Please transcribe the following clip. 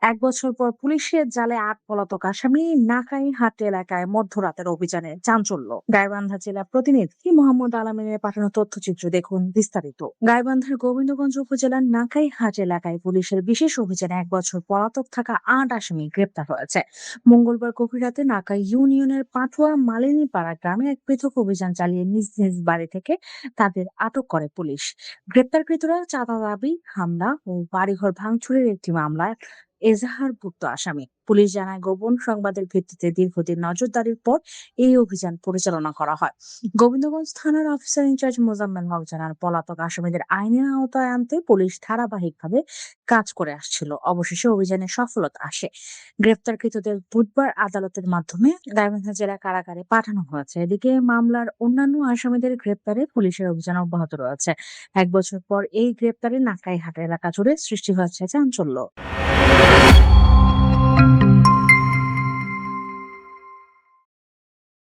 এক বছর পর পুলিশের জালে আট পলাতক আসামি। নাকাইহাট এলাকায় মধ্যরাতের অভিযানে চাঞ্চল্য। গাইবান্ধা জেলা প্রতিনিধি মোহাম্মদ আলমিনের পাঠানো তথ্যচিত্র দেখুন বিস্তারিত। গাইবান্ধার গোবিন্দগঞ্জ উপজেলার নাকাইহাট এলাকায় পুলিশের বিশেষ অভিযানে এক বছর পলাতক থাকা আট আসামি গ্রেপ্তার হয়েছে। মঙ্গলবার গভীর রাতে নাকাই ইউনিয়নের পাঠুয়া মালিনীপাড়া গ্রামে এক পৃথক অভিযান চালিয়ে নিজ নিজ বাড়ি থেকে তাদের আটক করে পুলিশ। গ্রেপ্তারকৃতরা চাঁদা দাবি, হামলা ও বাড়িঘর ভাঙচুরের একটি মামলায় এজাহারভুক্ত আসামি। পুলিশ জানায়, গোপন সংবাদের ভিত্তিতে দীর্ঘদিন নজরদারির পর এই অভিযান পরিচালনা করা হয়। গোবিন্দগঞ্জ থানার অফিসার ইনচার্জ মোজাম্মেল হক জানান, পলাতক আসামিদের আইনের আওতায় আনতে পুলিশ ধারাবাহিকভাবে কাজ করে আসছিল। অবশেষে অভিযানে সফলতা আসে। গ্রেপ্তারকৃতদের বুধবার আদালতের মাধ্যমে গাইবান্ধা জেলা কারাগারে পাঠানো হয়েছে। এদিকে মামলার অন্যান্য আসামিদের গ্রেপ্তারে পুলিশের অভিযান অব্যাহত রয়েছে। এক বছর পর এই গ্রেপ্তারে নাকাইহাট এলাকা জুড়ে সৃষ্টি হয়েছে চাঞ্চল্য।